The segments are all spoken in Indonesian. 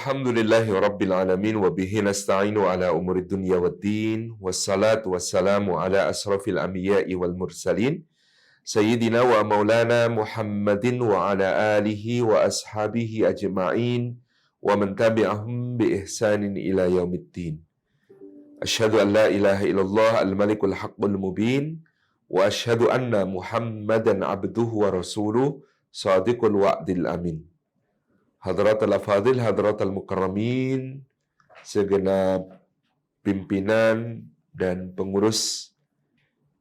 Alhamdulillahi Rabbil Alamin wa bihi nasta'inu ala umuri dunya waddin wassalatu wassalamu ala asrafil anbiya'i wal mursalin Sayyidina wa maulana Muhammadin wa ala alihi wa ashabihi ajma'in wa man tabi'ahum bi ihsanin ila yaumiddin. Asyhadu an la ilaha illallah al-malikul haqqul mubin wa asyhadu anna Muhammadan abduhu wa rasuluh sadiqul wa'dil amin. Hadratal afadil, hadratal mukarramin, segenap pimpinan dan pengurus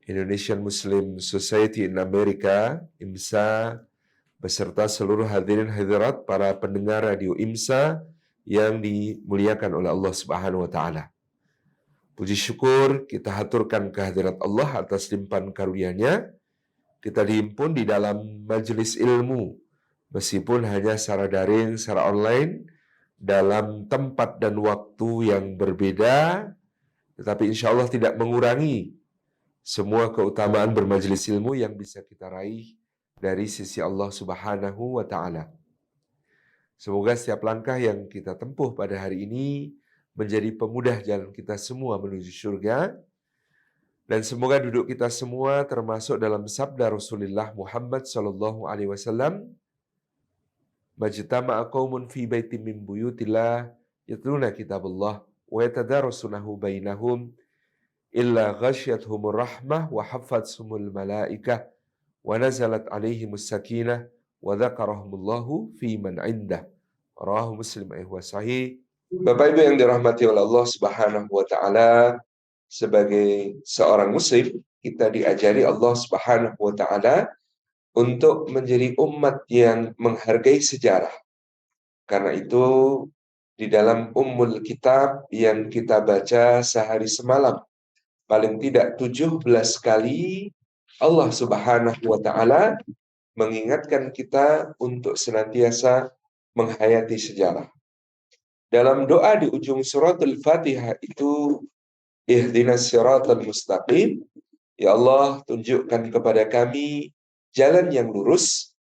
Indonesian Muslim Society in America, IMSA, beserta seluruh hadirin hadirat para pendengar radio IMSA yang dimuliakan oleh Allah Subhanahu wa taala. Puji syukur kita haturkan kehadirat Allah atas limpahan karunia-Nya. Kita dihimpun di dalam majelis ilmu, meskipun hanya secara daring, secara online, dalam tempat dan waktu yang berbeda, tetapi insya Allah tidak mengurangi semua keutamaan bermajelis ilmu yang bisa kita raih dari sisi Allah Subhanahu wa taala. Semoga setiap langkah yang kita tempuh pada hari ini menjadi pemudah jalan kita semua menuju surga, dan semoga duduk kita semua termasuk dalam sabda Rasulullah Muhammad sallallahu alaihi wasallam, majtama'a qaumun fi baitin min buyutillah yatluna kitaballah wa yatadarasunahu bainahum illa ghasyiyatuhumur rahmah wa haffathumul malaikah wa nazalat alaihimus sakinah wa dzakarahumullahu fi man indah. Rawahu Muslim wa sahih. Bapak Ibu yang dirahmati oleh Allah Subhanahu wa taala, sebagai seorang muslim kita diajari Allah Subhanahu wa taala untuk menjadi umat yang menghargai sejarah. Karena itu di dalam Ummul Kitab yang kita baca sehari semalam, paling tidak 17 kali Allah Subhanahu wa taala mengingatkan kita untuk senantiasa menghayati sejarah. Dalam doa di ujung surat Al-Fatihah itu, ihdinas siratal mustaqim, ya Allah tunjukkan kepada kami jalan yang lurus.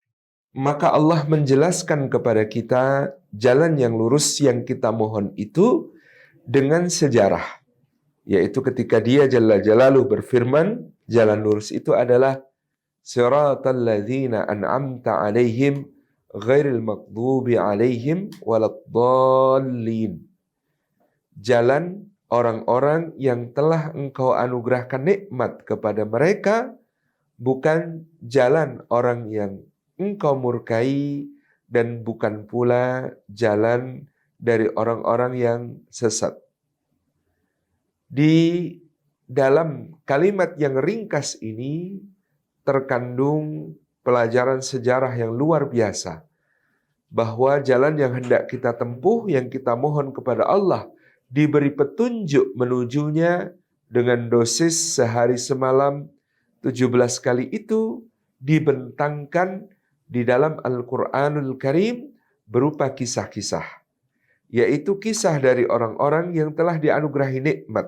Maka Allah menjelaskan kepada kita jalan yang lurus yang kita mohon itu dengan sejarah, yaitu ketika Dia Jalla Jalaluhu berfirman, jalan lurus itu adalah siratal ladzina an'amta alaihim ghairil maghdubi alaihim waladdallin. Jalan orang-orang yang telah Engkau anugerahkan nikmat kepada mereka, bukan jalan orang yang Engkau murkai, dan bukan pula jalan dari orang-orang yang sesat. Di dalam kalimat yang ringkas ini terkandung pelajaran sejarah yang luar biasa, bahwa jalan yang hendak kita tempuh, yang kita mohon kepada Allah diberi petunjuk menujunya dengan dosis sehari semalam 17 kali itu dibentangkan di dalam Al-Quranul Karim berupa kisah-kisah, yaitu kisah dari orang-orang yang telah dianugerahi nikmat,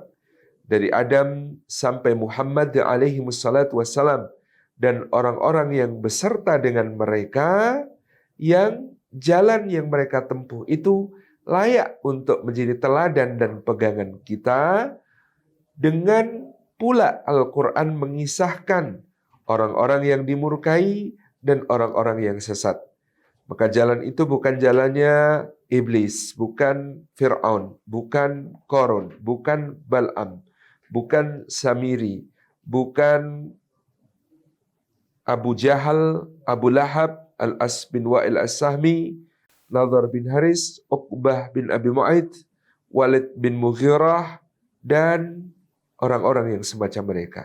dari Adam sampai Muhammad alaihi wassalatu wassalam, dan orang-orang yang beserta dengan mereka, yang jalan yang mereka tempuh itu layak untuk menjadi teladan dan pegangan kita. Dengan pula Al-Quran mengisahkan orang-orang yang dimurkai dan orang-orang yang sesat. Maka jalan itu bukan jalannya iblis, bukan Fir'aun, bukan Qarun, bukan Bal'am, bukan Samiri, bukan Abu Jahal, Abu Lahab, Al-As bin Wa'il As-Sahmi, Nadhr bin Haris, Uqbah bin Abi Mu'aid, Walid bin Mughirah, dan orang-orang yang semacam mereka.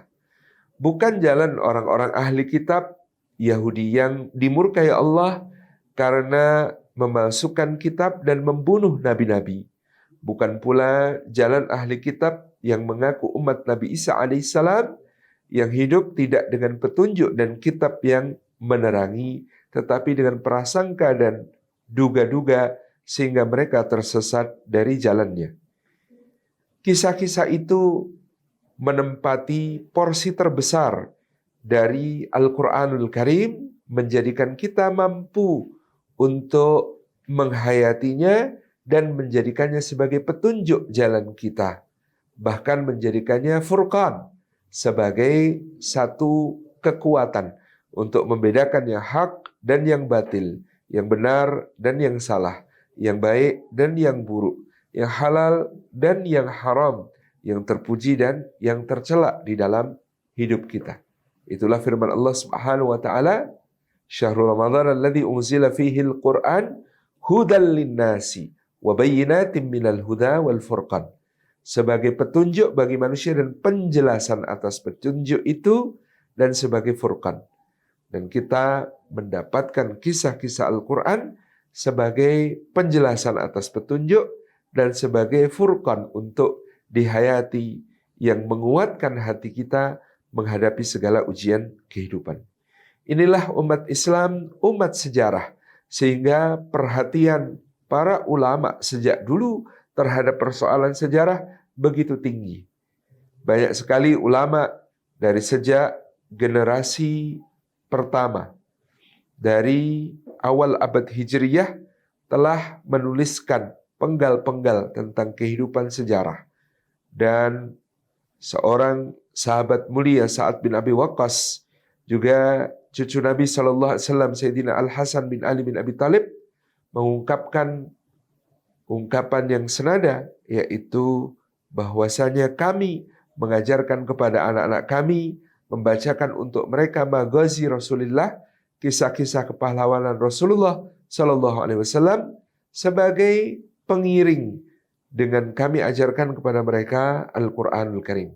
Bukan jalan orang-orang ahli kitab Yahudi yang dimurkai Allah karena memalsukan kitab dan membunuh nabi-nabi. Bukan pula jalan ahli kitab yang mengaku umat Nabi Isa alaihissalam, yang hidup tidak dengan petunjuk dan kitab yang menerangi, tetapi dengan prasangka dan duga-duga sehingga mereka tersesat dari jalannya. Kisah-kisah itu menempati porsi terbesar dari Al-Quranul Karim, menjadikan kita mampu untuk menghayatinya dan menjadikannya sebagai petunjuk jalan kita. Bahkan menjadikannya furqan, sebagai satu kekuatan untuk membedakan yang hak dan yang batil, yang benar dan yang salah, yang baik dan yang buruk, yang halal dan yang haram, yang terpuji dan yang tercela di dalam hidup kita. Itulah firman Allah Subhanahu wa taala, "Syahrul Ramadan alladzi unzila fihi al-Qur'an hudal linnasi wa bayyinatin minal huda wal furqan." Sebagai petunjuk bagi manusia dan penjelasan atas petunjuk itu, dan sebagai furqan. Dan kita mendapatkan kisah-kisah Al-Quran sebagai penjelasan atas petunjuk dan sebagai furqan untuk dihayati, yang menguatkan hati kita menghadapi segala ujian kehidupan. Inilah umat Islam, umat sejarah, sehingga perhatian para ulama sejak dulu terhadap persoalan sejarah begitu tinggi. Banyak sekali ulama dari sejak generasi pertama, dari awal abad Hijriyah, telah menuliskan penggal-penggal tentang kehidupan sejarah. Dan seorang sahabat mulia Sa'ad bin Abi Waqqas, juga cucu Nabi SAW Sayyidina Al-Hasan bin Ali bin Abi Thalib, mengungkapkan ungkapan yang senada, yaitu bahwasanya kami mengajarkan kepada anak-anak kami, membacakan untuk mereka maghazi Rasulullah, kisah-kisah kepahlawanan Rasulullah Sallallahu Alaihi Wasallam, sebagai pengiring dengan kami ajarkan kepada mereka Al-Quranul Karim.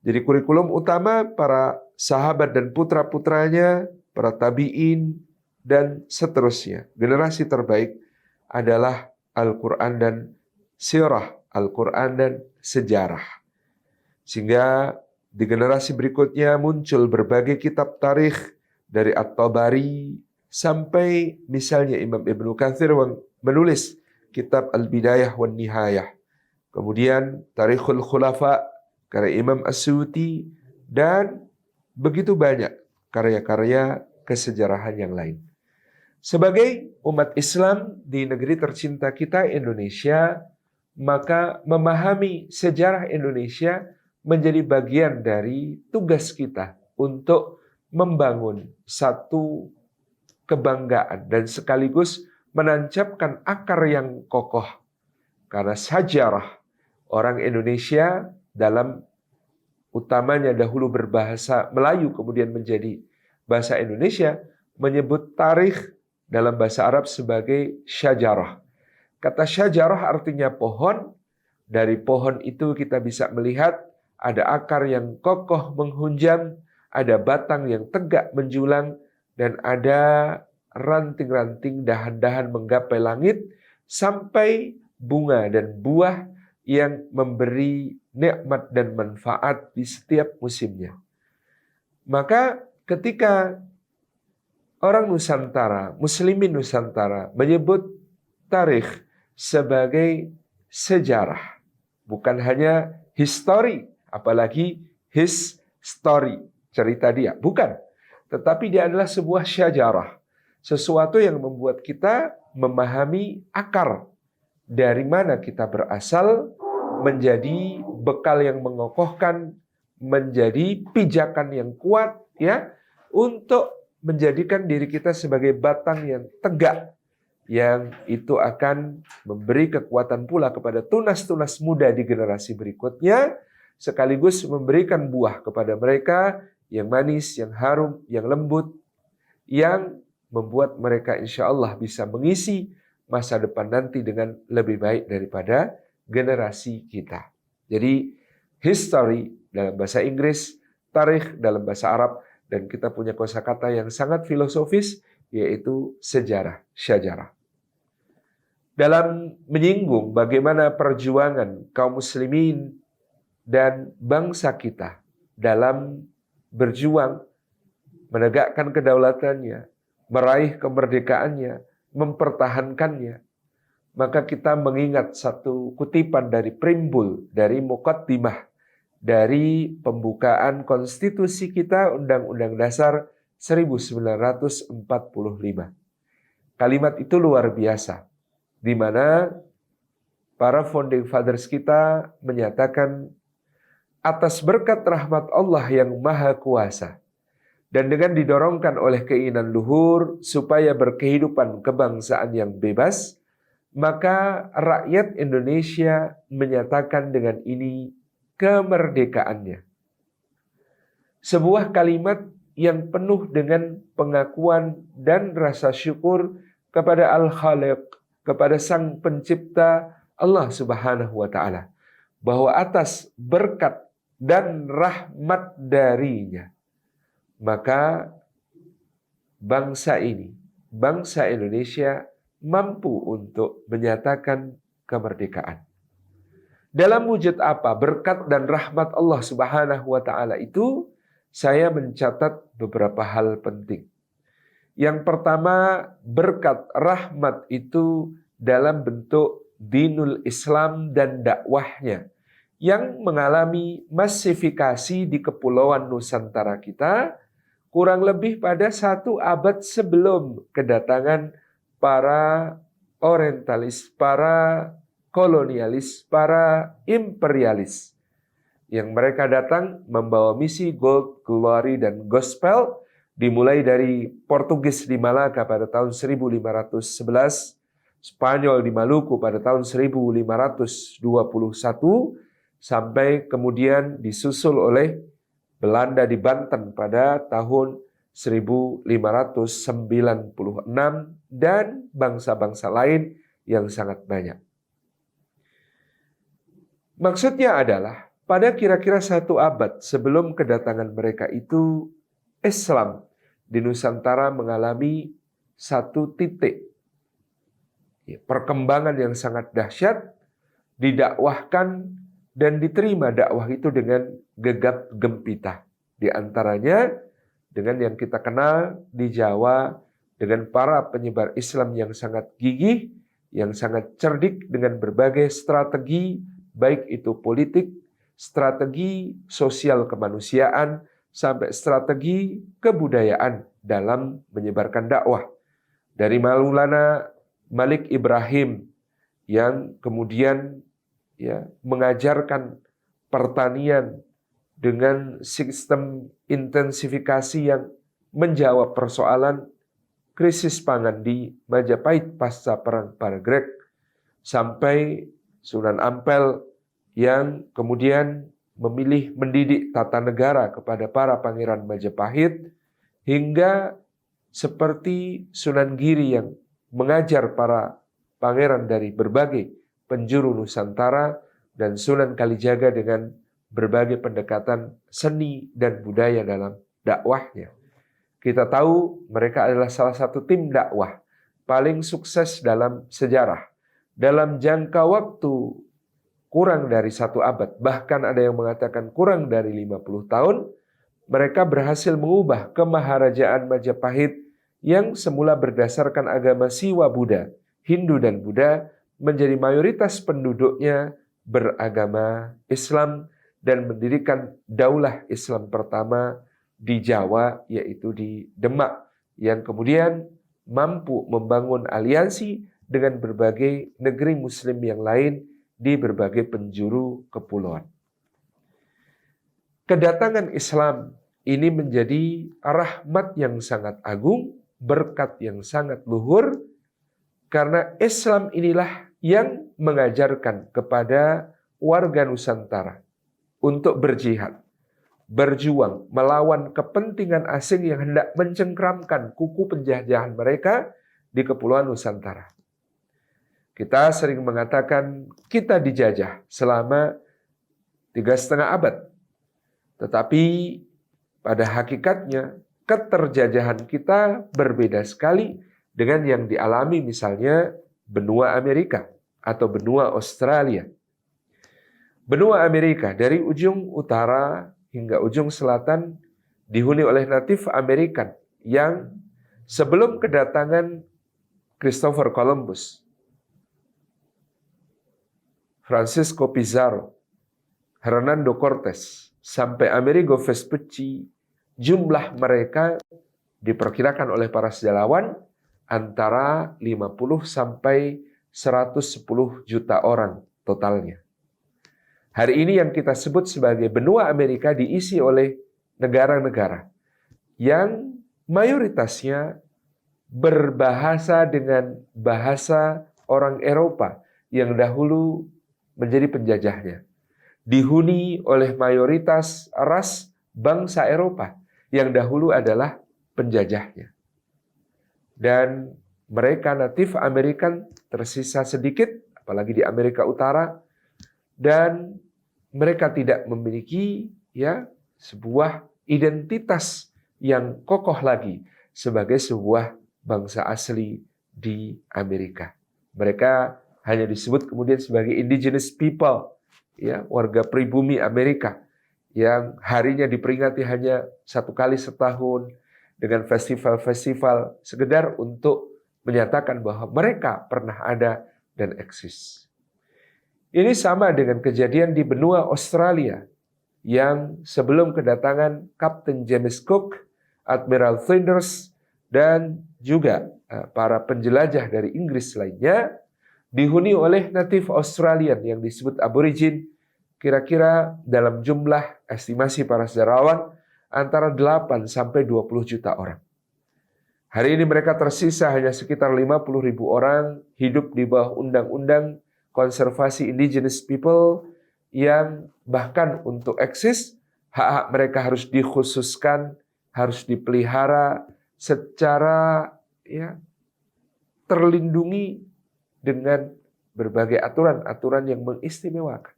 Jadi kurikulum utama para sahabat dan putra-putranya, para tabi'in, dan seterusnya, generasi terbaik adalah Al-Quran dan sirah, Al-Quran dan sejarah. Sehingga di generasi berikutnya muncul berbagai kitab tarikh, dari At-Tabari sampai misalnya Imam Ibnu Katsir menulis kitab Al-Bidayah wan Nihayah. Kemudian Tarikhul Khulafa karya Imam As-Suyuti, dan begitu banyak karya-karya kesejarahan yang lain. Sebagai umat Islam di negeri tercinta kita Indonesia, maka memahami sejarah Indonesia menjadi bagian dari tugas kita untuk membangun satu kebanggaan dan sekaligus menancapkan akar yang kokoh. Karena sejarah orang Indonesia dalam utamanya dahulu berbahasa Melayu kemudian menjadi bahasa Indonesia, menyebut tarikh dalam bahasa Arab sebagai syajarah. Kata syajarah artinya pohon. Dari pohon itu kita bisa melihat ada akar yang kokoh menghunjam, ada batang yang tegak menjulang, dan ada ranting-ranting dahan-dahan menggapai langit, sampai bunga dan buah yang memberi nikmat dan manfaat di setiap musimnya. Maka ketika orang Nusantara, muslimin Nusantara menyebut tarikh sebagai sejarah, bukan hanya history, apalagi his story, cerita dia, bukan. Tetapi dia adalah sebuah syajarah, sesuatu yang membuat kita memahami akar dari mana kita berasal, menjadi bekal yang mengokohkan, menjadi pijakan yang kuat, ya, untuk menjadikan diri kita sebagai batang yang tegak, yang itu akan memberi kekuatan pula kepada tunas-tunas muda di generasi berikutnya, sekaligus memberikan buah kepada mereka yang manis, yang harum, yang lembut, yang membuat mereka insya Allah bisa mengisi masa depan nanti dengan lebih baik daripada generasi kita. Jadi history dalam bahasa Inggris, tarikh dalam bahasa Arab, dan kita punya kosakata yang sangat filosofis, yaitu sejarah, syajarah. Dalam menyinggung bagaimana perjuangan kaum muslimin dan bangsa kita dalam berjuang menegakkan kedaulatannya, meraih kemerdekaannya, mempertahankannya, maka kita mengingat satu kutipan dari Primbul, dari Muqaddimah, dari pembukaan konstitusi kita, Undang-Undang Dasar 1945. Kalimat itu luar biasa, di mana para founding fathers kita menyatakan atas berkat rahmat Allah yang maha kuasa dan dengan didorongkan oleh keinginan luhur supaya berkehidupan kebangsaan yang bebas, maka rakyat Indonesia menyatakan dengan ini kemerdekaannya. Sebuah kalimat yang penuh dengan pengakuan dan rasa syukur kepada Al-Khaliq, kepada Sang Pencipta Allah Subhanahu wa Ta'ala, bahwa atas berkat dan rahmat darinya, maka bangsa ini, bangsa Indonesia mampu untuk menyatakan kemerdekaan. Dalam wujud apa berkat dan rahmat Allah Subhanahu wa Ta'ala itu? Saya mencatat beberapa hal penting. Yang pertama, berkat rahmat itu dalam bentuk dinul Islam dan dakwahnya yang mengalami masifikasi di Kepulauan Nusantara kita kurang lebih pada 1 abad sebelum kedatangan para orientalis, para kolonialis, para imperialis. Yang mereka datang membawa misi gold, glory, dan gospel, dimulai dari Portugis di Malaka pada tahun 1511, Spanyol di Maluku pada tahun 1521, sampai kemudian disusul oleh Belanda di Banten pada tahun 1596, dan bangsa-bangsa lain yang sangat banyak. Maksudnya adalah, pada kira-kira 1 abad sebelum kedatangan mereka itu, Islam di Nusantara mengalami satu titik perkembangan yang sangat dahsyat, didakwahkan dan diterima dakwah itu dengan gegap gempita. Di antaranya dengan yang kita kenal di Jawa, dengan para penyebar Islam yang sangat gigih, yang sangat cerdik dengan berbagai strategi, baik itu politik, strategi sosial kemanusiaan, sampai strategi kebudayaan dalam menyebarkan dakwah. Dari Maulana Malik Ibrahim yang kemudian mengajarkan pertanian dengan sistem intensifikasi yang menjawab persoalan krisis pangan di Majapahit pasca Perang Paragreg, sampai Sunan Ampel yang kemudian memilih mendidik tata negara kepada para pangeran Majapahit, hingga seperti Sunan Giri yang mengajar para pangeran dari berbagai penjuru Nusantara, dan Sunan Kalijaga dengan berbagai pendekatan seni dan budaya dalam dakwahnya. Kita tahu mereka adalah salah satu tim dakwah paling sukses dalam sejarah. Dalam jangka waktu kurang dari 1 abad, bahkan ada yang mengatakan kurang dari 50 tahun, mereka berhasil mengubah kemaharajaan Majapahit yang semula berdasarkan agama Siwa Buddha, Hindu dan Buddha, menjadi mayoritas penduduknya beragama Islam, dan mendirikan daulah Islam pertama di Jawa, yaitu di Demak, yang kemudian mampu membangun aliansi dengan berbagai negeri Muslim yang lain di berbagai penjuru kepulauan. Kedatangan Islam ini menjadi rahmat yang sangat agung, berkat yang sangat luhur, karena Islam inilah yang mengajarkan kepada warga Nusantara untuk berjihad, berjuang melawan kepentingan asing yang hendak mencengkramkan kuku penjajahan mereka di Kepulauan Nusantara. Kita sering mengatakan kita dijajah selama 3,5 abad. Tetapi pada hakikatnya keterjajahan kita berbeda sekali dengan yang dialami misalnya benua Amerika atau benua Australia. Benua Amerika dari ujung utara hingga ujung selatan dihuni oleh natif Amerikan yang sebelum kedatangan Christopher Columbus, Francisco Pizarro, Hernando Cortés, sampai Amerigo Vespucci, jumlah mereka diperkirakan oleh para sejarawan antara 50 sampai 110 juta orang totalnya. Hari ini yang kita sebut sebagai benua Amerika diisi oleh negara-negara yang mayoritasnya berbahasa dengan bahasa orang Eropa yang dahulu menjadi penjajahnya. Dihuni oleh mayoritas ras bangsa Eropa yang dahulu adalah penjajahnya. Dan mereka natif Amerikan tersisa sedikit, apalagi di Amerika Utara, dan mereka tidak memiliki sebuah identitas yang kokoh lagi sebagai sebuah bangsa asli di Amerika. Mereka hanya disebut kemudian sebagai indigenous people, warga pribumi Amerika yang harinya diperingati hanya 1 kali setahun dengan festival-festival sekedar untuk menyatakan bahwa mereka pernah ada dan eksis. Ini sama dengan kejadian di benua Australia yang sebelum kedatangan Kapten James Cook, Admiral Flinders, dan juga para penjelajah dari Inggris lainnya, dihuni oleh natif Australian yang disebut aborigin, kira-kira dalam jumlah estimasi para sejarawan antara 8 sampai 20 juta orang. Hari ini mereka tersisa hanya sekitar 50.000 orang hidup di bawah undang-undang konservasi indigenous people yang bahkan untuk eksis, hak-hak mereka harus dikhususkan, harus dipelihara secara terlindungi dengan berbagai aturan-aturan yang mengistimewakan.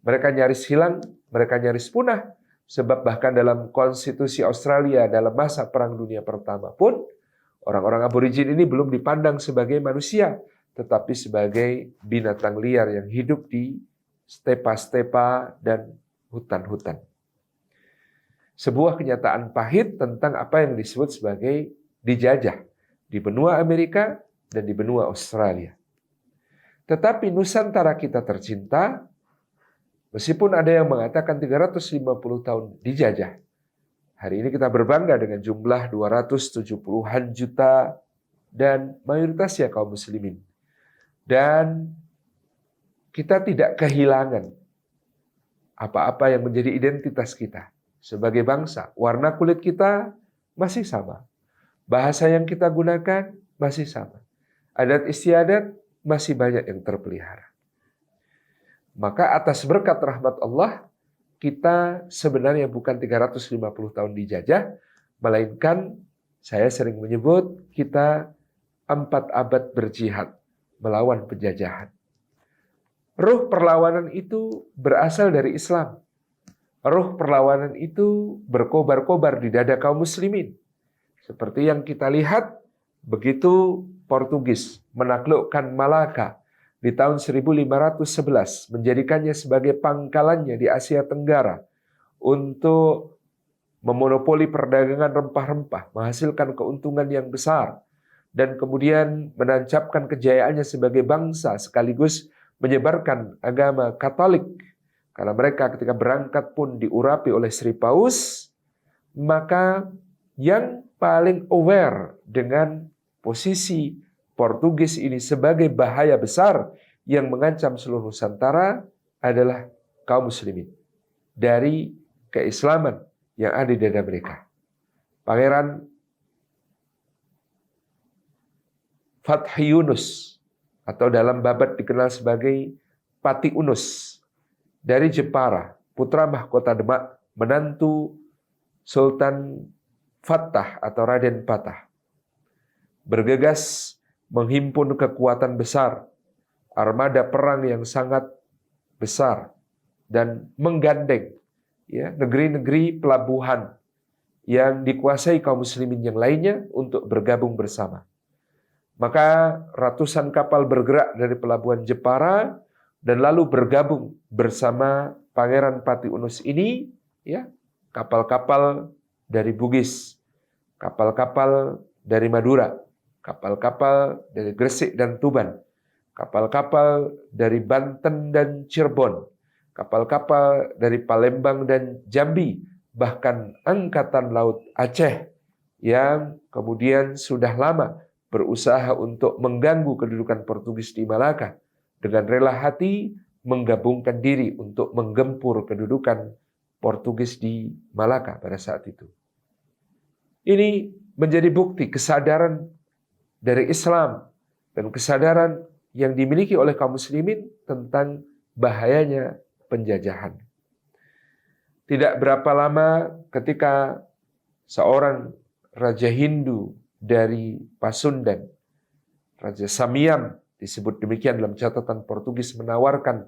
Mereka nyaris hilang, mereka nyaris punah, sebab bahkan dalam konstitusi Australia dalam masa Perang Dunia Pertama pun, orang-orang aborigin ini belum dipandang sebagai manusia, tetapi sebagai binatang liar yang hidup di stepa-stepa dan hutan-hutan. Sebuah kenyataan pahit tentang apa yang disebut sebagai dijajah di benua Amerika dan di benua Australia. Tetapi Nusantara kita tercinta, meskipun ada yang mengatakan 350 tahun dijajah, hari ini kita berbangga dengan jumlah 270-an juta dan mayoritasnya kaum muslimin. Dan kita tidak kehilangan apa-apa yang menjadi identitas kita sebagai bangsa. Warna kulit kita masih sama. Bahasa yang kita gunakan masih sama. Adat istiadat masih banyak yang terpelihara. Maka atas berkat rahmat Allah, kita sebenarnya bukan 350 tahun dijajah, melainkan saya sering menyebut kita 4 abad berjihad melawan penjajahan. Ruh perlawanan itu berasal dari Islam. Ruh perlawanan itu berkobar-kobar di dada kaum muslimin. Seperti yang kita lihat begitu Portugis menaklukkan Malaka di tahun 1511, menjadikannya sebagai pangkalannya di Asia Tenggara untuk memonopoli perdagangan rempah-rempah, menghasilkan keuntungan yang besar, dan kemudian menancapkan kejayaannya sebagai bangsa sekaligus menyebarkan agama Katolik. Karena mereka ketika berangkat pun diurapi oleh Sri Paus, maka yang paling aware dengan posisi Portugis ini sebagai bahaya besar yang mengancam seluruh Nusantara adalah kaum muslimin dari keislaman yang ada di dada mereka. Pangeran Fathi Yunus atau dalam babat dikenal sebagai Pati Unus dari Jepara, putra mahkota Demak, menantu Sultan Fattah atau Raden Patah, bergegas menghimpun kekuatan besar, armada perang yang sangat besar, dan menggandeng negeri-negeri pelabuhan yang dikuasai kaum muslimin yang lainnya untuk bergabung bersama. Maka ratusan kapal bergerak dari pelabuhan Jepara dan lalu bergabung bersama Pangeran Pati Unus ini, kapal-kapal dari Bugis, kapal-kapal dari Madura, kapal-kapal dari Gresik dan Tuban, kapal-kapal dari Banten dan Cirebon, kapal-kapal dari Palembang dan Jambi, bahkan Angkatan Laut Aceh yang kemudian sudah lama berusaha untuk mengganggu kedudukan Portugis di Malaka. dengan rela hati menggabungkan diri untuk menggempur kedudukan Portugis di Malaka pada saat itu. Ini menjadi bukti kesadaran dari Islam dan kesadaran yang dimiliki oleh kaum muslimin tentang bahayanya penjajahan. Tidak berapa lama ketika seorang Raja Hindu dari Pasundan, Raja Samiam disebut demikian dalam catatan Portugis, menawarkan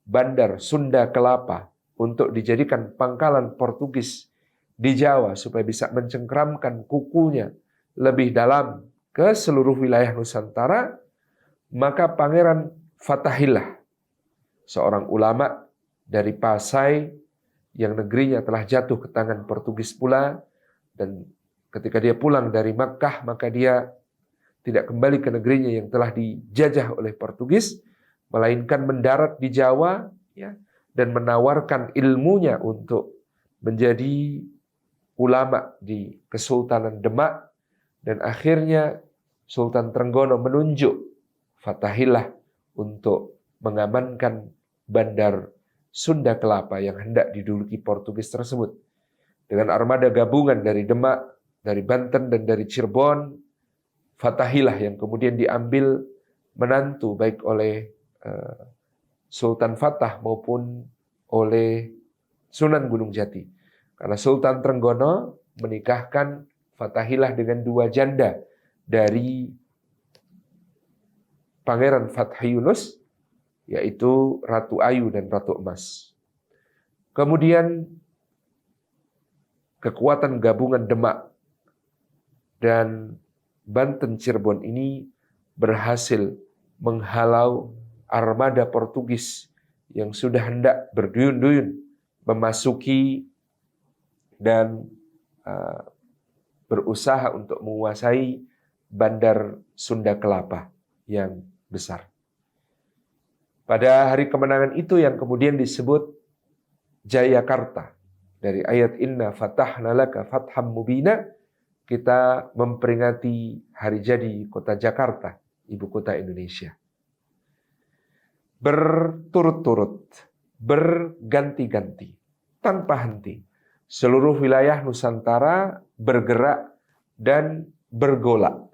bandar Sunda Kelapa untuk dijadikan pangkalan Portugis di Jawa supaya bisa mencengkramkan kukunya lebih dalam ke seluruh wilayah Nusantara, maka Pangeran Fathahillah, seorang ulama dari Pasai yang negerinya telah jatuh ke tangan Portugis pula, dan ketika dia pulang dari Makkah maka dia tidak kembali ke negerinya yang telah dijajah oleh Portugis, melainkan mendarat di Jawa, ya, dan menawarkan ilmunya untuk menjadi ulama di Kesultanan Demak, dan akhirnya Sultan Trenggono menunjuk Fathahillah untuk mengamankan bandar Sunda Kelapa yang hendak diduduki Portugis tersebut. Dengan armada gabungan dari Demak, dari Banten, dan dari Cirebon, Fathahillah yang kemudian diambil menantu baik oleh Sultan Fatah maupun oleh Sunan Gunung Jati. Karena Sultan Trenggono menikahkan Fathahillah dengan dua janda dari Pangeran Fatah Yunus, yaitu Ratu Ayu dan Ratu Emas. Kemudian kekuatan gabungan Demak dan Banten Cirebon ini berhasil menghalau armada Portugis yang sudah hendak berduyun-duyun memasuki dan berusaha untuk menguasai bandar Sunda Kelapa yang besar. Pada hari kemenangan itu yang kemudian disebut Jayakarta. Dari ayat Inna fatahna laka fatham mubina, kita memperingati hari jadi kota Jakarta, ibu kota Indonesia. Berturut-turut, berganti-ganti, tanpa henti, seluruh wilayah Nusantara bergerak dan bergolak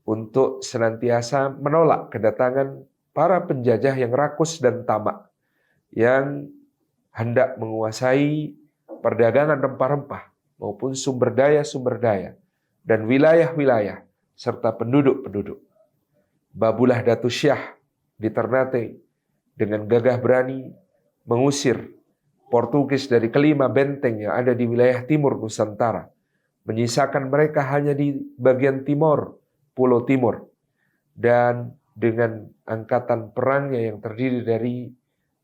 untuk senantiasa menolak kedatangan para penjajah yang rakus dan tamak, yang hendak menguasai perdagangan rempah-rempah maupun sumber daya dan wilayah-wilayah serta penduduk-penduduk. Babulah Datu Syah di Ternate dengan gagah berani mengusir Portugis dari kelima benteng yang ada di wilayah timur Nusantara, menyisakan mereka hanya di bagian timur, Pulau Timur, dan dengan angkatan perangnya yang terdiri dari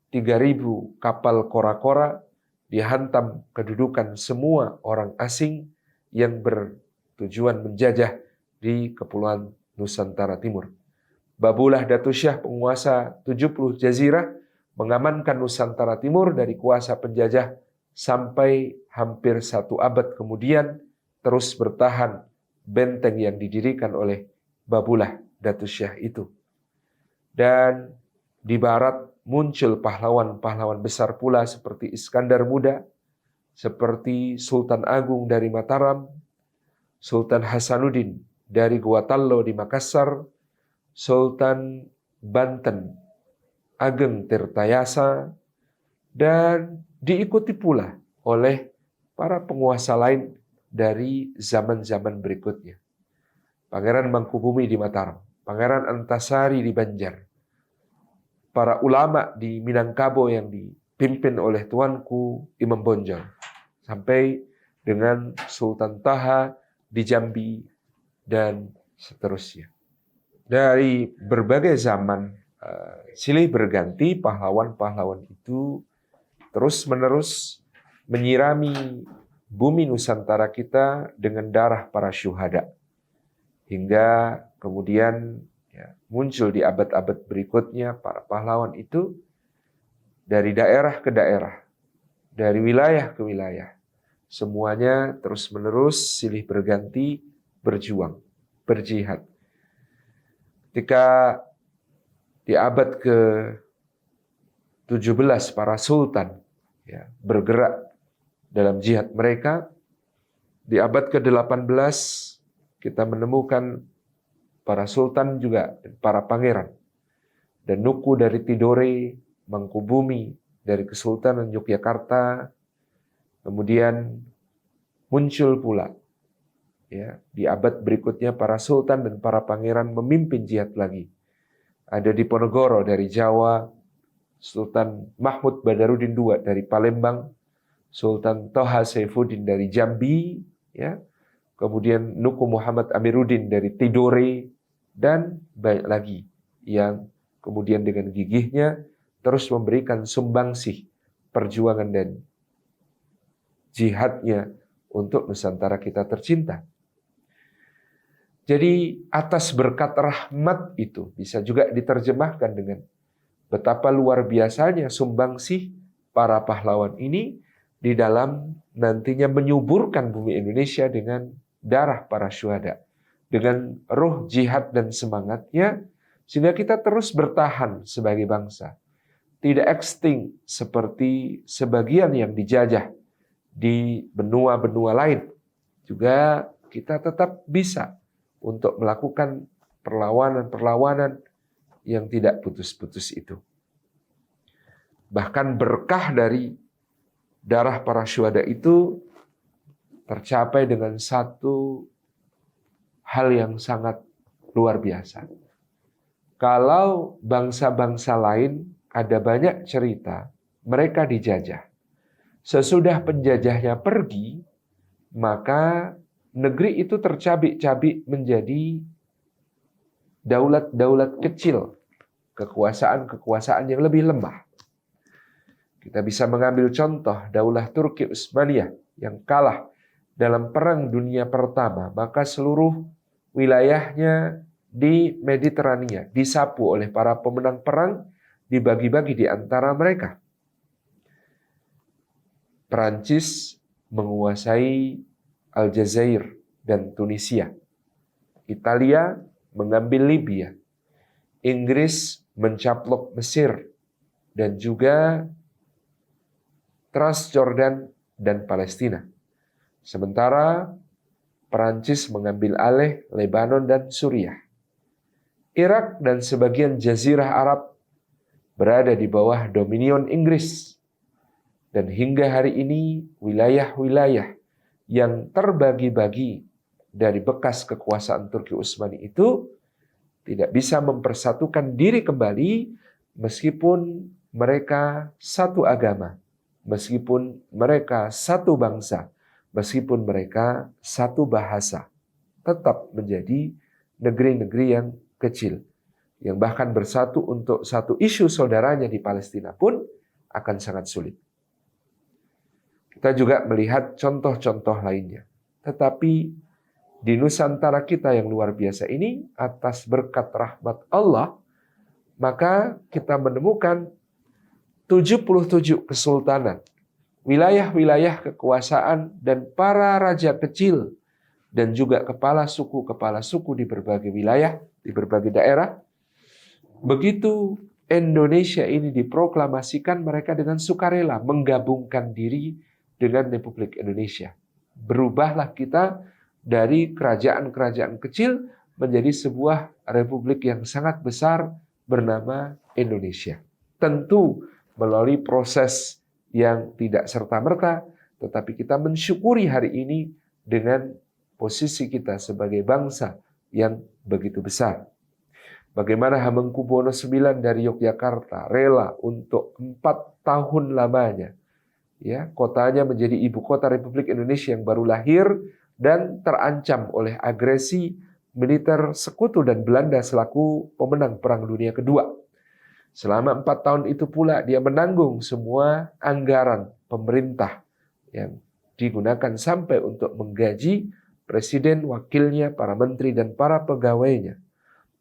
3.000 kapal kora-kora, dihantam kedudukan semua orang asing yang bertujuan menjajah di Kepulauan Nusantara Timur. Babulah Datu Syah, penguasa 70 jazirah, mengamankan Nusantara Timur dari kuasa penjajah sampai hampir 1 abad kemudian terus bertahan benteng yang didirikan oleh Babulah Datu Syah itu. Dan di barat muncul pahlawan-pahlawan besar pula seperti Iskandar Muda, seperti Sultan Agung dari Mataram, Sultan Hasanuddin dari Guatallo di Makassar, Sultan Banten Ageng Tirtayasa, dan diikuti pula oleh para penguasa lain dari zaman-zaman berikutnya. Pangeran Mangkubumi di Mataram, Pangeran Antasari di Banjar, para ulama di Minangkabau yang dipimpin oleh tuanku Imam Bonjol, sampai dengan Sultan Taha di Jambi, dan seterusnya. Dari berbagai zaman silih berganti, pahlawan-pahlawan itu terus-menerus menyirami bumi Nusantara kita dengan darah para syuhada. Hingga kemudian muncul di abad-abad berikutnya para pahlawan itu dari daerah ke daerah, dari wilayah ke wilayah. Semuanya terus-menerus silih berganti berjuang, berjihad. Ketika Di abad ke-17 para sultan ya, bergerak dalam jihad mereka. Di abad ke-18 kita menemukan para sultan juga, para pangeran. Dan Nuku dari Tidore, Mangkubumi dari Kesultanan Yogyakarta, kemudian muncul pula ya di abad berikutnya para sultan dan para pangeran memimpin jihad lagi. Ada Diponegoro dari Jawa, Sultan Mahmud Badarudin II dari Palembang, Sultan Toha Saifuddin dari Jambi, ya. Kemudian Nuku Muhammad Amiruddin dari Tidore, dan banyak lagi yang kemudian dengan gigihnya terus memberikan sumbangsih perjuangan dan jihadnya untuk Nusantara kita tercinta. Jadi atas berkat rahmat itu bisa juga diterjemahkan dengan betapa luar biasanya sumbangsih para pahlawan ini di dalam nantinya menyuburkan bumi Indonesia dengan darah para syuhada, dengan ruh jihad dan semangatnya, sehingga kita terus bertahan sebagai bangsa. Tidak extinct seperti sebagian yang dijajah di benua-benua lain. Juga kita tetap bisa untuk melakukan perlawanan-perlawanan yang tidak putus-putus itu. Bahkan berkah dari darah para syuhada itu tercapai dengan satu hal yang sangat luar biasa. Kalau bangsa-bangsa lain ada banyak cerita, mereka dijajah. Sesudah penjajahnya pergi, maka negeri itu tercabik-cabik menjadi daulat-daulat kecil, kekuasaan-kekuasaan yang lebih lemah. Kita bisa mengambil contoh Daulah Turki Utsmaniyah yang kalah dalam Perang Dunia Pertama, maka seluruh wilayahnya di Mediterania disapu oleh para pemenang perang, dibagi-bagi di antara mereka. Perancis menguasai Aljazair dan Tunisia. Italia mengambil Libya. Inggris mencaplok Mesir dan juga Transjordan dan Palestina. Sementara Perancis mengambil alih Lebanon dan Suriah. Irak dan sebagian Jazirah Arab berada di bawah dominion Inggris. Dan hingga hari ini wilayah-wilayah yang terbagi-bagi dari bekas kekuasaan Turki Utsmani itu tidak bisa mempersatukan diri kembali meskipun mereka satu agama, meskipun mereka satu bangsa, meskipun mereka satu bahasa, tetap menjadi negeri-negeri yang kecil, yang bahkan bersatu untuk satu isu saudaranya di Palestina pun akan sangat sulit. Kita juga melihat contoh-contoh lainnya. Tetapi di Nusantara kita yang luar biasa ini, atas berkat rahmat Allah, maka kita menemukan 77 kesultanan, wilayah-wilayah kekuasaan, dan para raja kecil, dan juga kepala suku di berbagai wilayah, di berbagai daerah. Begitu Indonesia ini diproklamasikan, mereka dengan sukarela menggabungkan diri dengan Republik Indonesia. Berubahlah kita dari kerajaan-kerajaan kecil menjadi sebuah republik yang sangat besar bernama Indonesia. Tentu melalui proses yang tidak serta-merta, tetapi kita mensyukuri hari ini dengan posisi kita sebagai bangsa yang begitu besar. Bagaimana Hamengkubuwono IX dari Yogyakarta rela untuk 4 tahun lamanya, ya, kotanya menjadi ibu kota Republik Indonesia yang baru lahir dan terancam oleh agresi militer sekutu dan Belanda selaku pemenang Perang Dunia Kedua. Selama 4 tahun itu pula dia menanggung semua anggaran pemerintah yang digunakan sampai untuk menggaji presiden, wakilnya, para menteri, dan para pegawainya.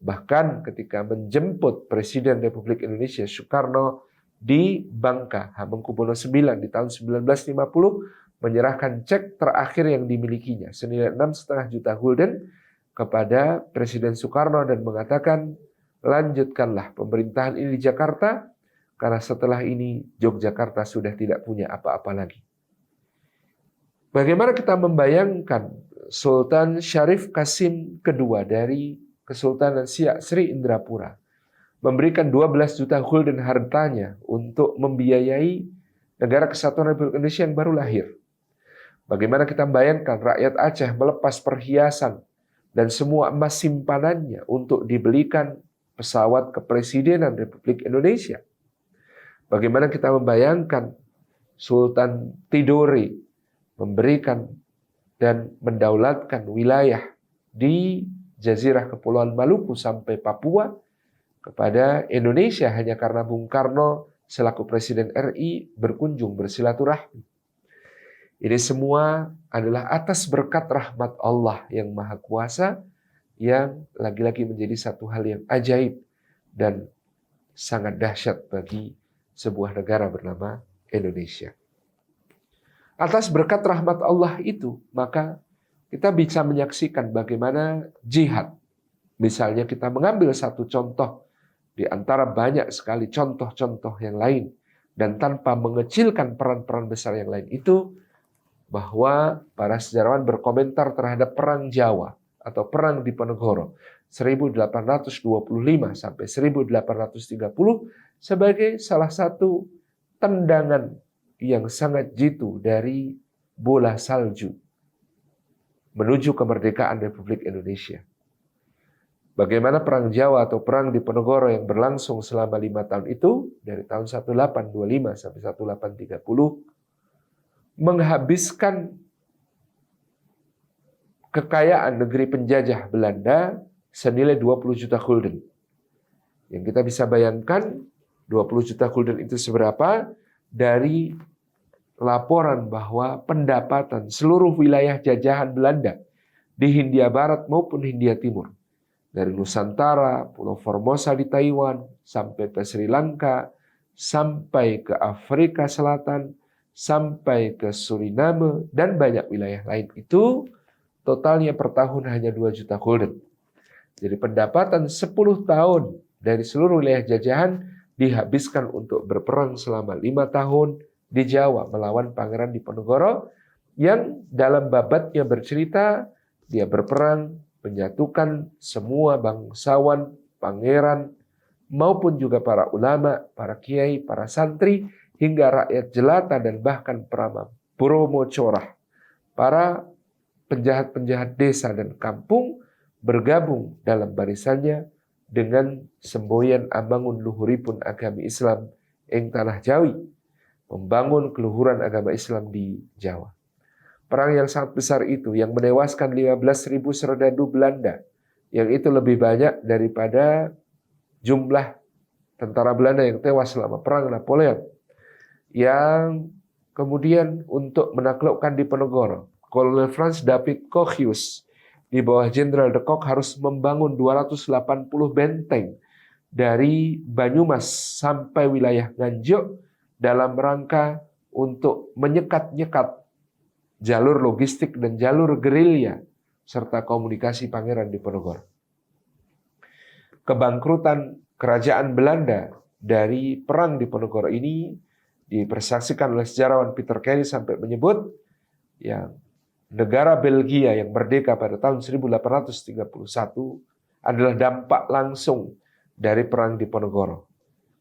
Bahkan ketika menjemput Presiden Republik Indonesia Soekarno di Bangka, Hamengkubuwono IX di tahun 1950, menyerahkan cek terakhir yang dimilikinya senilai 6,5 juta gulden kepada Presiden Soekarno dan mengatakan, lanjutkanlah pemerintahan ini di Jakarta, karena setelah ini Yogyakarta sudah tidak punya apa-apa lagi. Bagaimana kita membayangkan Sultan Syarif Kasim II dari Kesultanan Siak Sri Indrapura memberikan 12 juta gulden hartanya untuk membiayai negara kesatuan Republik Indonesia yang baru lahir. Bagaimana kita membayangkan rakyat Aceh melepas perhiasan dan semua emas simpanannya untuk dibelikan pesawat kepresidenan Republik Indonesia. Bagaimana kita membayangkan Sultan Tidore memberikan dan mendaulatkan wilayah di Jazirah Kepulauan Maluku sampai Papua kepada Indonesia hanya karena Bung Karno selaku Presiden RI berkunjung bersilaturahmi. Ini semua adalah atas berkat rahmat Allah yang Maha Kuasa, yang lagi-lagi menjadi satu hal yang ajaib dan sangat dahsyat bagi sebuah negara bernama Indonesia. Atas berkat rahmat Allah itu, maka kita bisa menyaksikan bagaimana jihad. Misalnya kita mengambil satu contoh di antara banyak sekali contoh-contoh yang lain, dan tanpa mengecilkan peran-peran besar yang lain itu, bahwa para sejarawan berkomentar terhadap Perang Jawa atau Perang Diponegoro 1825 sampai 1830 sebagai salah satu tendangan yang sangat jitu dari bola salju menuju kemerdekaan Republik Indonesia. Bagaimana Perang Jawa atau Perang Diponegoro yang berlangsung selama 5 tahun itu, dari tahun 1825 sampai 1830, menghabiskan kekayaan negeri penjajah Belanda senilai 20 juta gulden. Yang kita bisa bayangkan 20 juta gulden itu seberapa dari laporan bahwa pendapatan seluruh wilayah jajahan Belanda di Hindia Barat maupun Hindia Timur, dari Nusantara, Pulau Formosa di Taiwan, sampai ke Sri Lanka, sampai ke Afrika Selatan, sampai ke Suriname, dan banyak wilayah lain itu, totalnya per tahun hanya 2 juta gulden. Jadi pendapatan 10 tahun dari seluruh wilayah jajahan dihabiskan untuk berperang selama 5 tahun di Jawa melawan Pangeran Diponegoro, yang dalam babatnya bercerita dia berperang menyatukan semua bangsawan, pangeran, maupun juga para ulama, para kiai, para santri, hingga rakyat jelata dan bahkan para Bromo Corah, para penjahat-penjahat desa dan kampung bergabung dalam barisannya dengan semboyan ambangun luhuripun agami Islam ing tanah Jawi, membangun keluhuran agama Islam di Jawa. Perang yang sangat besar itu yang menewaskan 15.000 serdadu Belanda, yang itu lebih banyak daripada jumlah tentara Belanda yang tewas selama Perang Napoleon. Yang kemudian untuk menaklukkan Diponegoro, Kolonel Frans David Kochius di bawah Jenderal de Kock harus membangun 280 benteng dari Banyumas sampai wilayah Nganjuk dalam rangka untuk menyekat-nyekat jalur logistik dan jalur gerilya serta komunikasi Pangeran Diponegoro. Kebangkrutan kerajaan Belanda dari Perang Diponegoro ini dipersaksikan oleh sejarawan Peter Carey sampai menyebut yang negara Belgia yang merdeka pada tahun 1831 adalah dampak langsung dari Perang Diponegoro.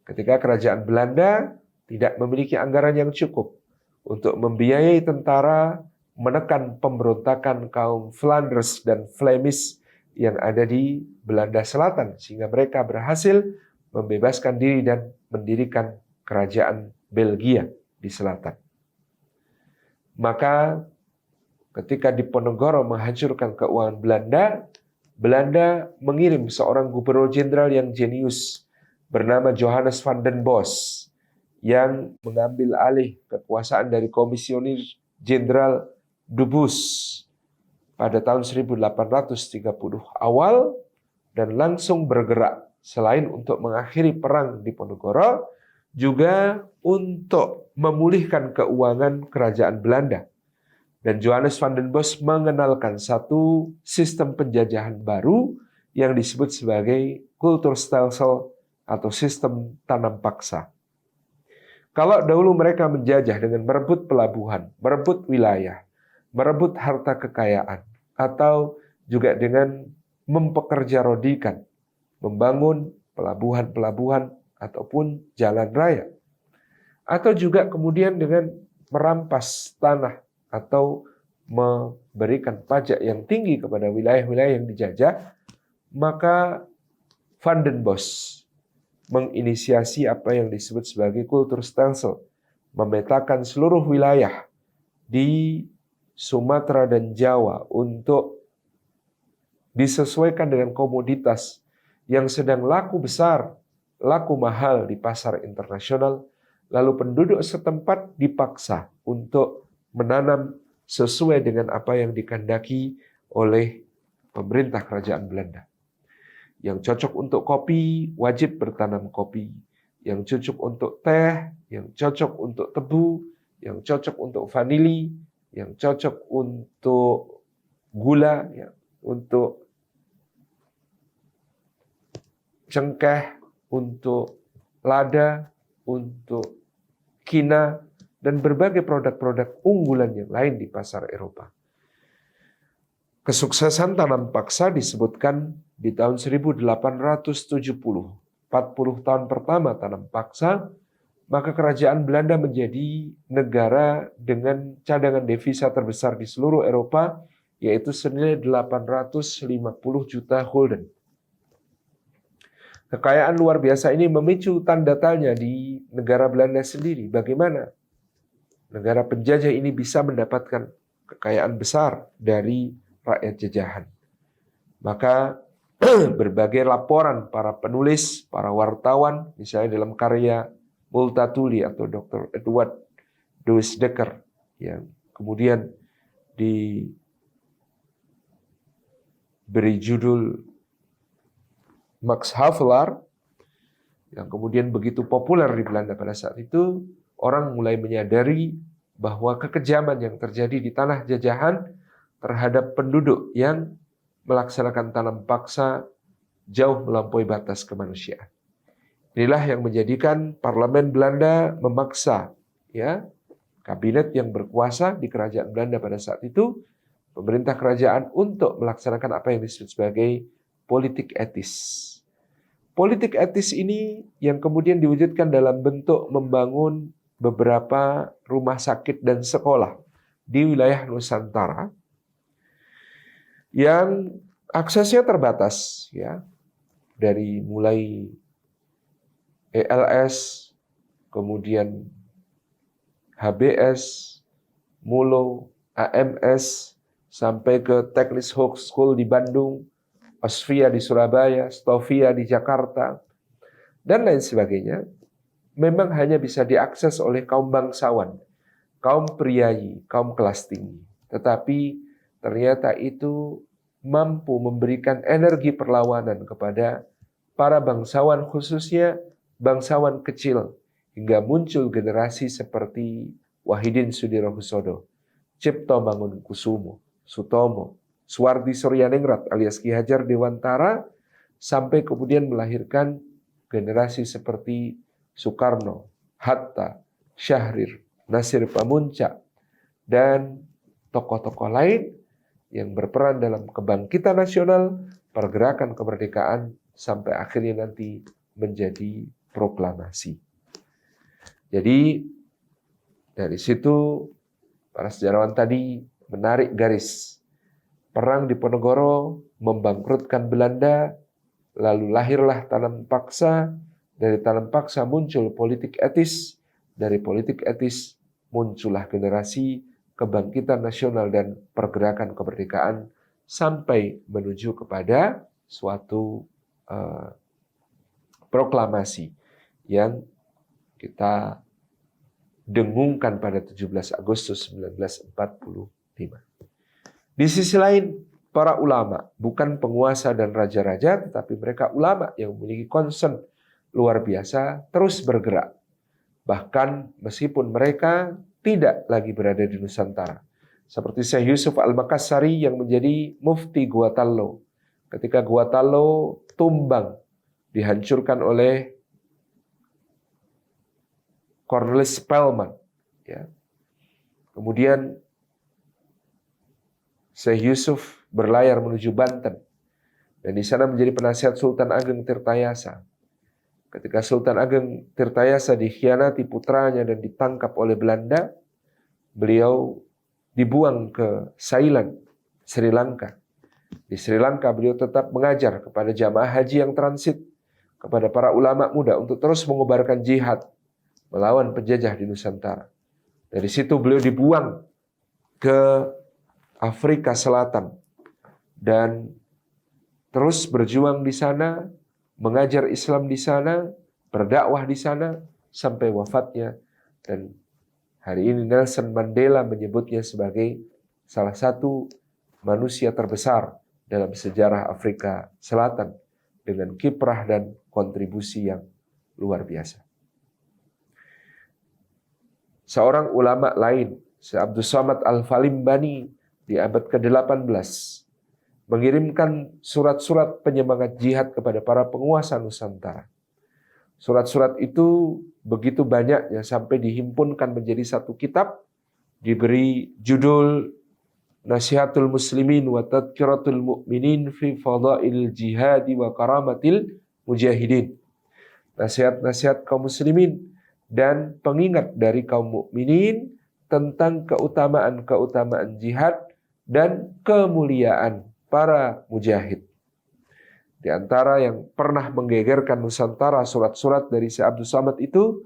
Ketika kerajaan Belanda tidak memiliki anggaran yang cukup untuk membiayai tentara menekan pemberontakan kaum Flanders dan Flemish yang ada di Belanda Selatan, sehingga mereka berhasil membebaskan diri dan mendirikan kerajaan Belgia di selatan. Maka ketika Diponegoro menghancurkan keuangan Belanda, Belanda mengirim seorang gubernur jenderal yang jenius bernama Johannes van den Bos yang mengambil alih kekuasaan dari Komisioner Jenderal Dubus pada tahun 1830 awal dan langsung bergerak selain untuk mengakhiri Perang Diponegoro, juga untuk memulihkan keuangan kerajaan Belanda. Dan Johannes van den Bos mengenalkan satu sistem penjajahan baru yang disebut sebagai kultur stelsel atau sistem tanam paksa. Kalau dahulu mereka menjajah dengan merebut pelabuhan, merebut wilayah, merebut harta kekayaan, atau juga dengan mempekerjarodikan, membangun pelabuhan-pelabuhan ataupun jalan raya, atau juga kemudian dengan merampas tanah atau memberikan pajak yang tinggi kepada wilayah-wilayah yang dijajah, maka Van den Bosch menginisiasi apa yang disebut sebagai kultur stelsel, memetakan seluruh wilayah di Sumatera dan Jawa untuk disesuaikan dengan komoditas yang sedang laku besar, laku mahal di pasar internasional, lalu penduduk setempat dipaksa untuk menanam sesuai dengan apa yang dikehendaki oleh pemerintah kerajaan Belanda. Yang cocok untuk kopi, wajib bertanam kopi. Yang cocok untuk teh, yang cocok untuk tebu, yang cocok untuk vanili, yang cocok untuk gula, ya, untuk cengkeh, untuk lada, untuk kina, dan berbagai produk-produk unggulan yang lain di pasar Eropa. Kesuksesan tanam paksa disebutkan di tahun 1870, 40 tahun pertama tanam paksa, maka kerajaan Belanda menjadi negara dengan cadangan devisa terbesar di seluruh Eropa, yaitu senilai 850 juta gulden. Kekayaan luar biasa ini memicu tanda tanya di negara Belanda sendiri. Bagaimana negara penjajah ini bisa mendapatkan kekayaan besar dari rakyat jajahan? Maka berbagai laporan para penulis, para wartawan, misalnya dalam karya Multatuli atau Dr. Edward Louis Dekker, yang kemudian diberi judul Max Havelaar, yang kemudian begitu populer di Belanda pada saat itu, orang mulai menyadari bahwa kekejaman yang terjadi di tanah jajahan terhadap penduduk yang melaksanakan tanam paksa jauh melampaui batas kemanusiaan. Inilah yang menjadikan parlemen Belanda memaksa, ya, kabinet yang berkuasa di kerajaan Belanda pada saat itu, pemerintah kerajaan, untuk melaksanakan apa yang disebut sebagai politik etis. Politik etis ini yang kemudian diwujudkan dalam bentuk membangun beberapa rumah sakit dan sekolah di wilayah Nusantara yang aksesnya terbatas, ya, dari mulai ELS, kemudian HBS, Mulo, AMS, sampai ke Teknis School di Bandung, Osvia di Surabaya, Stovia di Jakarta, dan lain sebagainya, memang hanya bisa diakses oleh kaum bangsawan, kaum priayi, kaum kelas tinggi. Tetapi ternyata itu mampu memberikan energi perlawanan kepada para bangsawan, khususnya bangsawan kecil, hingga muncul generasi seperti Wahidin Sudirohusodo, Cipto Mangunkusumo, Sutomo, Suwardi Suryaningrat alias Ki Hajar Dewantara, sampai kemudian melahirkan generasi seperti Soekarno, Hatta, Syahrir, Nasir Pamuntjak, dan tokoh-tokoh lain yang berperan dalam kebangkitan nasional, pergerakan kemerdekaan, sampai akhirnya nanti menjadi proklamasi. Jadi dari situ para sejarawan tadi menarik garis. Perang Diponegoro membangkrutkan Belanda, lalu lahirlah tanam paksa. Dari tanam paksa muncul politik etis, dari politik etis muncullah generasi kebangkitan nasional dan pergerakan kemerdekaan sampai menuju kepada suatu proklamasi yang kita dengungkan pada 17 Agustus 1945. Di sisi lain, para ulama, bukan penguasa dan raja-raja, tetapi mereka ulama yang memiliki concern luar biasa, terus bergerak. Bahkan meskipun mereka tidak lagi berada di Nusantara. Seperti Syekh Yusuf Al-Makassari yang menjadi mufti Gua Tallo. Ketika Gua Tallo tumbang dihancurkan oleh Cornelis Spelman. Ya. Kemudian Syekh Yusuf berlayar menuju Banten dan di sana menjadi penasihat Sultan Ageng Tirtayasa. Ketika Sultan Ageng Tirtayasa dikhianati putranya dan ditangkap oleh Belanda, beliau dibuang ke Ceylon, Sri Lanka. Di Sri Lanka beliau tetap mengajar kepada jamaah haji yang transit, kepada para ulama muda untuk terus mengobarkan jihad melawan penjajah di Nusantara. Dari situ beliau dibuang ke Afrika Selatan dan terus berjuang di sana, mengajar Islam di sana, berdakwah di sana sampai wafatnya. Dan hari ini Nelson Mandela menyebutnya sebagai salah satu manusia terbesar dalam sejarah Afrika Selatan dengan kiprah dan kontribusi yang luar biasa. Seorang ulama lain, Syekh Abdus Somad Al-Falimbani di abad ke-18 mengirimkan surat-surat penyemangat jihad kepada para penguasa Nusantara. Surat-surat itu begitu banyaknya sampai dihimpunkan menjadi satu kitab, diberi judul Nasihatul Muslimin wa Tadhkiratul Mu'minin fi Fadail Jihadi wa Karamatil Mujahidin. Nasihat-nasihat kaum muslimin dan pengingat dari kaum mukminin tentang keutamaan-keutamaan jihad dan kemuliaan para mujahid. Di antara yang pernah menggegerkan Nusantara, surat-surat dari Syekh Abdus Somad itu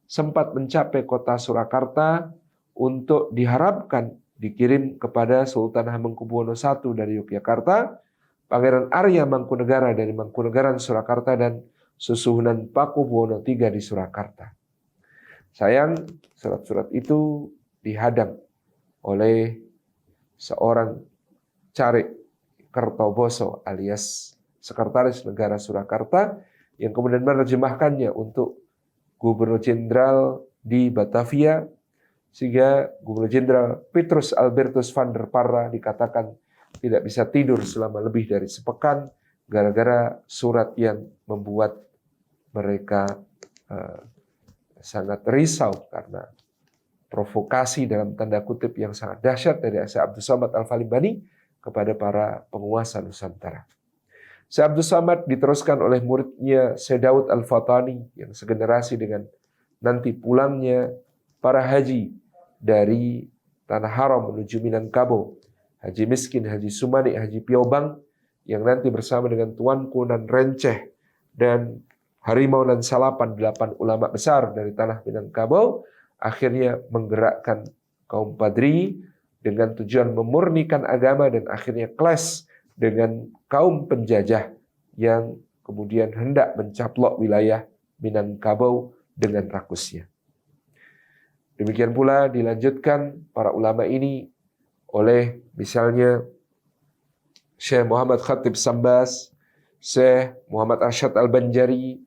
sempat mencapai kota Surakarta untuk diharapkan dikirim kepada Sultan Hamengkubuwono I dari Yogyakarta, Pangeran Arya Mangkunegara dari Mangkunegaran Surakarta, dan Susuhunan Pakubuwono III di Surakarta. Sayang, surat-surat itu dihadang oleh seorang Carik Kertoboso alias Sekretaris Negara Surakarta yang kemudian menerjemahkannya untuk Gubernur Jenderal di Batavia, sehingga Gubernur Jenderal Petrus Albertus van der Parra dikatakan tidak bisa tidur selama lebih dari sepekan gara-gara surat yang membuat mereka sangat risau karena provokasi dalam tanda kutip yang sangat dahsyat dari Syekh Abdus Somad Al-Falimbani kepada para penguasa Nusantara. Syekh Abdus Somad diteruskan oleh muridnya Syekh Daud Al-Fatani yang segenerasi dengan nanti pulangnya para haji dari Tanah Haram menuju Minangkabau, Haji Miskin, Haji Sumani, Haji Piobang, yang nanti bersama dengan Tuanku Nan Renceh dan Harimau Nan Salapan, 8 ulama besar dari tanah Minangkabau, akhirnya menggerakkan kaum Padri dengan tujuan memurnikan agama dan akhirnya clash dengan kaum penjajah yang kemudian hendak mencaplok wilayah Minangkabau dengan rakusnya. Demikian pula dilanjutkan para ulama ini oleh misalnya Syekh Muhammad Khatib Sambas, Syekh Muhammad Arsyad Al-Banjari,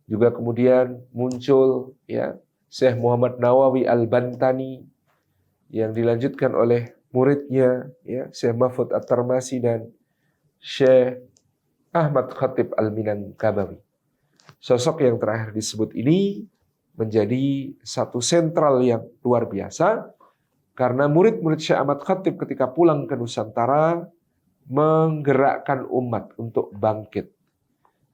juga kemudian muncul ya Syekh Muhammad Nawawi Al-Bantani yang dilanjutkan oleh muridnya ya Syekh Mahfud At-Tarmasi dan Syekh Ahmad Khatib Al-Minangkabawi. Sosok yang terakhir disebut ini menjadi satu sentral yang luar biasa karena murid-murid Syekh Ahmad Khatib ketika pulang ke Nusantara menggerakkan umat untuk bangkit.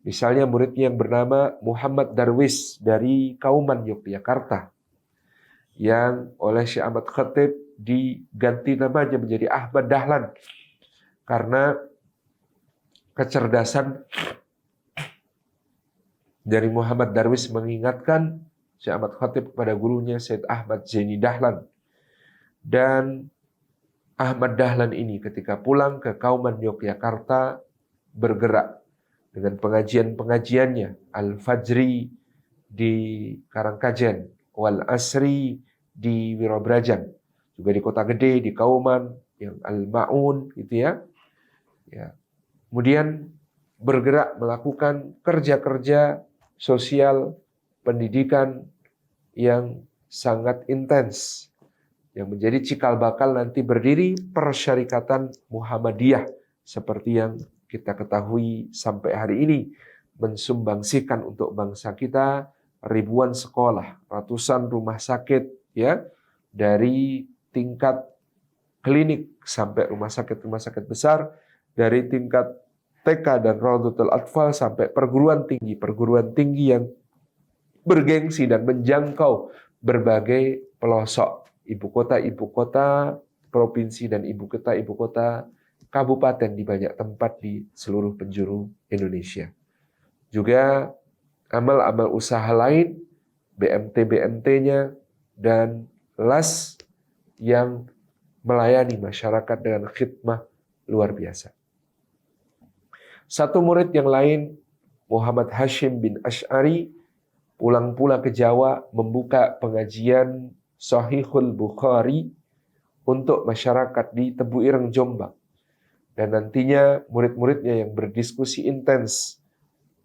Misalnya muridnya yang bernama Muhammad Darwis dari Kauman Yogyakarta yang oleh Syekh Ahmad Khatib diganti namanya menjadi Ahmad Dahlan karena kecerdasan dari Muhammad Darwis mengingatkan Syekh Ahmad Khatib kepada gurunya Syed Ahmad Zaini Dahlan. Dan Ahmad Dahlan ini ketika pulang ke Kauman Yogyakarta bergerak dengan pengajian-pengajiannya, Al-Fajri di Karangkajen, Wal Asri di Wirobrajan, juga di Kota Gede, di Kauman, yang Al-Ma'un gitu ya. Kemudian bergerak melakukan kerja-kerja sosial pendidikan yang sangat intens, yang menjadi cikal bakal nanti berdiri Persyarikatan Muhammadiyah seperti yang kita ketahui sampai hari ini mensumbangsikan untuk bangsa kita ribuan sekolah, ratusan rumah sakit, ya, dari tingkat klinik sampai rumah sakit besar, dari tingkat TK dan Raudhatul Atfal sampai perguruan tinggi yang bergengsi dan menjangkau berbagai pelosok ibu kota provinsi dan ibu kota kabupaten di banyak tempat di seluruh penjuru Indonesia. Juga amal-amal usaha lain, BMT-BMT-nya, dan LAS yang melayani masyarakat dengan khidmah luar biasa. Satu murid yang lain, Muhammad Hashim bin Asy'ari, pulang pula ke Jawa membuka pengajian Sahihul Bukhari untuk masyarakat di Tebu Ireng, Jombang. Dan nantinya murid-muridnya yang berdiskusi intens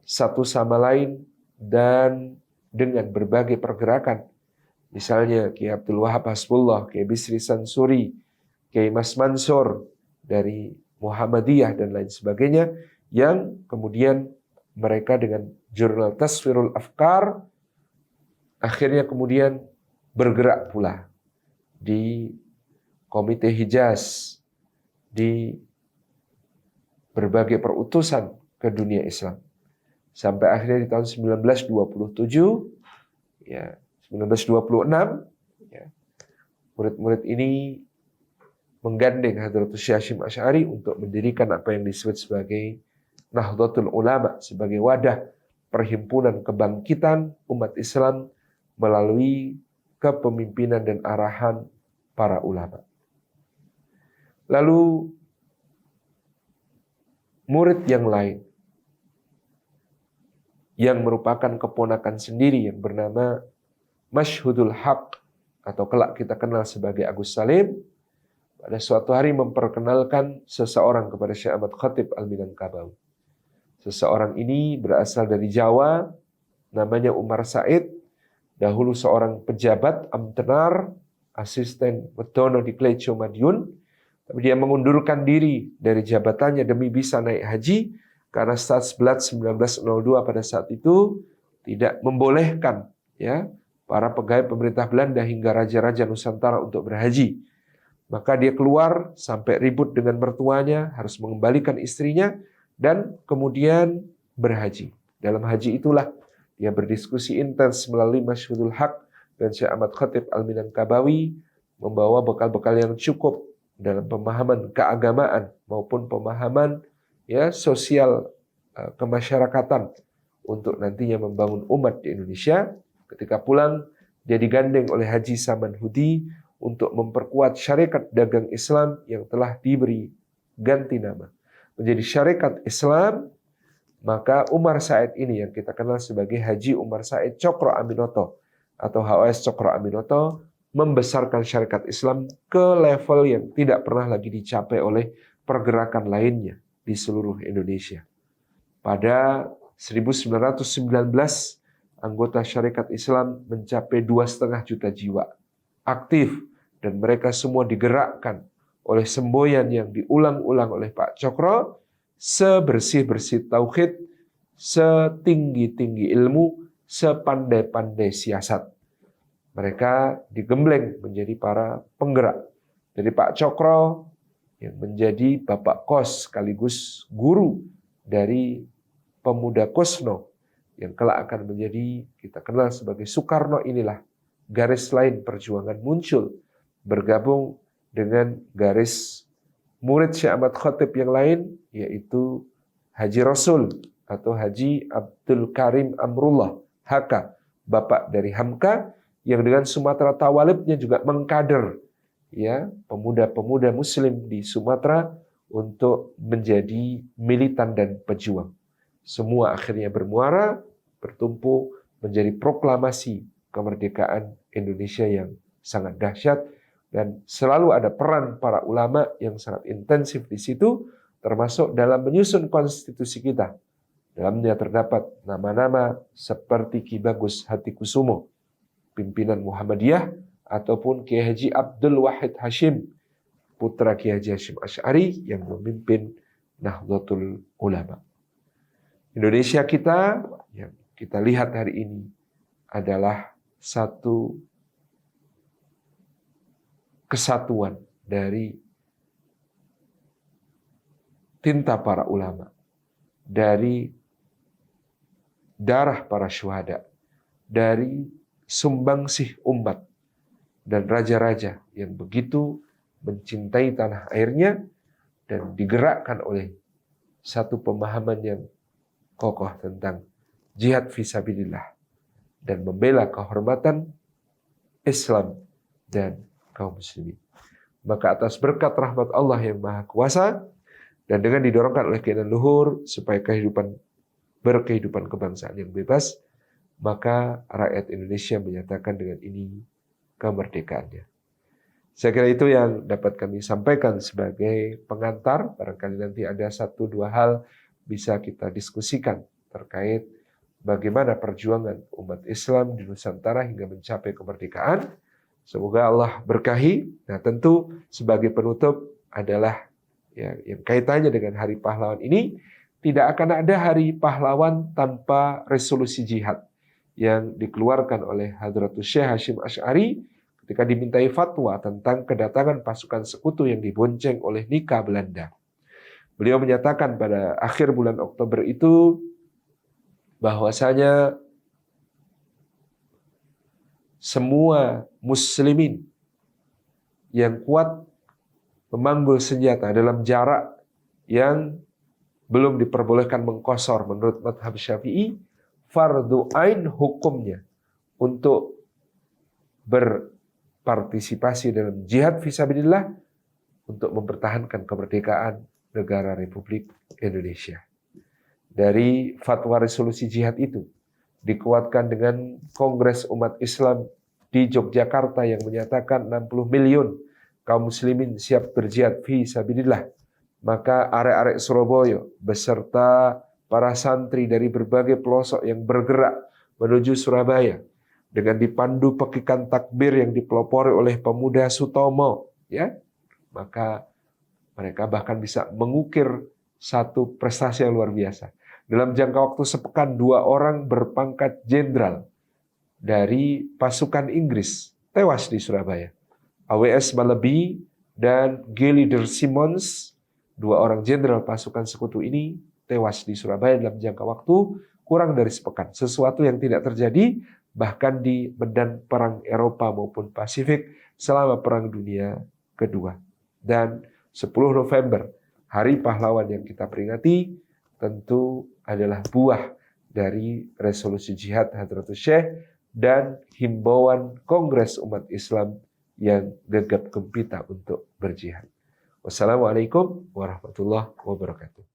satu sama lain dan dengan berbagai pergerakan. Misalnya Kiai Abdul Wahab Hasbullah, Kiai Bisri Sansuri, Kiai Mas Mansur dari Muhammadiyah dan lain sebagainya, yang kemudian mereka dengan jurnal Taswirul Afkar akhirnya kemudian bergerak pula di Komite Hijaz, di berbagai perutusan ke dunia Islam. Sampai akhirnya di tahun 1927, ya, 1926, ya, murid-murid ini menggandeng Hadratus Syekh Hasyim Asy'ari untuk mendirikan apa yang disebut sebagai Nahdlatul Ulama, sebagai wadah perhimpunan kebangkitan umat Islam melalui kepemimpinan dan arahan para ulama. Lalu murid yang lain yang merupakan keponakan sendiri yang bernama Masyhudul Haq atau kelak kita kenal sebagai Agus Salim, pada suatu hari memperkenalkan seseorang kepada Syekh Ahmad Khatib Al-Minangkabawi. Seseorang ini berasal dari Jawa, namanya Umar Said, dahulu seorang pejabat amtenar, asisten Wetono di Kleco Madiun, tapi dia mengundurkan diri dari jabatannya demi bisa naik haji, karena Stadsblad 1902 pada saat itu tidak membolehkan, ya, para pegawai pemerintah Belanda hingga raja-raja Nusantara untuk berhaji. Maka dia keluar sampai ribut dengan mertuanya, harus mengembalikan istrinya, dan kemudian berhaji. Dalam haji itulah dia berdiskusi intens melalui Masyhudul Haq dan Syekh Ahmad Khatib Al-Minangkabawi, membawa bekal-bekal yang cukup dalam pemahaman keagamaan maupun pemahaman, ya, sosial kemasyarakatan untuk nantinya membangun umat di Indonesia. Ketika pulang, dia digandeng oleh Haji Saman Hudi untuk memperkuat syarikat dagang Islam yang telah diberi ganti nama menjadi Syarikat Islam. Maka Umar Said ini yang kita kenal sebagai Haji Umar Said Cokro Aminoto atau HOS Cokro Aminoto membesarkan syarikat Islam ke level yang tidak pernah lagi dicapai oleh pergerakan lainnya di seluruh Indonesia. Pada 1919 anggota syarikat Islam mencapai 2,5 juta jiwa aktif, dan mereka semua digerakkan oleh semboyan yang diulang-ulang oleh Pak Cokro, sebersih-bersih tauhid, setinggi-tinggi ilmu, sepandai-pandai siasat. Mereka digembleng menjadi para penggerak. Dari Pak Cokro yang menjadi bapak kos sekaligus guru dari pemuda Kusno yang kelak akan menjadi kita kenal sebagai Soekarno, inilah garis lain perjuangan muncul bergabung dengan garis murid Syekh Ahmad Khatib yang lain, yaitu Haji Rasul atau Haji Abdul Karim Amrullah Haka, bapak dari Hamka, yang dengan Sumatera Tawalibnya juga mengkader, ya, pemuda-pemuda Muslim di Sumatera untuk menjadi militan dan pejuang. Semua akhirnya bermuara, bertumpu menjadi proklamasi kemerdekaan Indonesia yang sangat dahsyat, dan selalu ada peran para ulama yang sangat intensif di situ, termasuk dalam menyusun konstitusi kita. Dalamnya terdapat nama-nama seperti Ki Bagus Hatikusumo, pimpinan Muhammadiyah, ataupun Kiai Haji Abdul Wahid Hashim, putra Kiai Haji Hasyim Asy'ari yang memimpin Nahdlatul Ulama. Indonesia kita yang kita lihat hari ini adalah satu kesatuan dari tinta para ulama, dari darah para syuhada, dari sumbangsih umat dan raja-raja yang begitu mencintai tanah airnya dan digerakkan oleh satu pemahaman yang kokoh tentang jihad fisabilillah dan membela kehormatan Islam dan kaum muslimin. Maka atas berkat rahmat Allah yang Maha Kuasa dan dengan didorongkan oleh keinginan luhur supaya berkehidupan kebangsaan yang bebas, maka rakyat Indonesia menyatakan dengan ini kemerdekaannya. Saya kira itu yang dapat kami sampaikan sebagai pengantar. Barangkali nanti ada 1-2 hal bisa kita diskusikan terkait bagaimana perjuangan umat Islam di Nusantara hingga mencapai kemerdekaan. Semoga Allah berkahi. Nah, tentu sebagai penutup adalah yang kaitannya dengan Hari Pahlawan ini, tidak akan ada Hari Pahlawan tanpa resolusi jihad yang dikeluarkan oleh Hadratus Syekh Hasyim Asy'ari ketika dimintai fatwa tentang kedatangan pasukan sekutu yang dibonceng oleh Nika Belanda. Beliau menyatakan pada akhir bulan Oktober itu bahwasanya semua muslimin yang kuat memanggul senjata dalam jarak yang belum diperbolehkan mengkosor menurut mazhab Syafi'i, fardu ain hukumnya untuk berpartisipasi dalam jihad fisabilillah untuk mempertahankan kemerdekaan negara Republik Indonesia. Dari fatwa resolusi jihad itu dikuatkan dengan Kongres Umat Islam di Yogyakarta yang menyatakan 60 million kaum muslimin siap berjihad fisabilillah. Maka arek-arek Surabaya beserta para santri dari berbagai pelosok yang bergerak menuju Surabaya dengan dipandu pekikan takbir yang dipelopori oleh pemuda Sutomo, ya, maka mereka bahkan bisa mengukir satu prestasi yang luar biasa. Dalam jangka waktu sepekan, 2 orang berpangkat jenderal dari pasukan Inggris tewas di Surabaya. AWS Malabi dan G. Leader Simmons, 2 orang jenderal pasukan sekutu ini tewas di Surabaya dalam jangka waktu kurang dari sepekan. Sesuatu yang tidak terjadi bahkan di medan perang Eropa maupun Pasifik selama Perang Dunia Kedua. Dan 10 November, Hari Pahlawan yang kita peringati, tentu adalah buah dari resolusi jihad Hadratus Syekh dan himbauan Kongres Umat Islam yang gegap gempita untuk berjihad. Wassalamualaikum warahmatullahi wabarakatuh.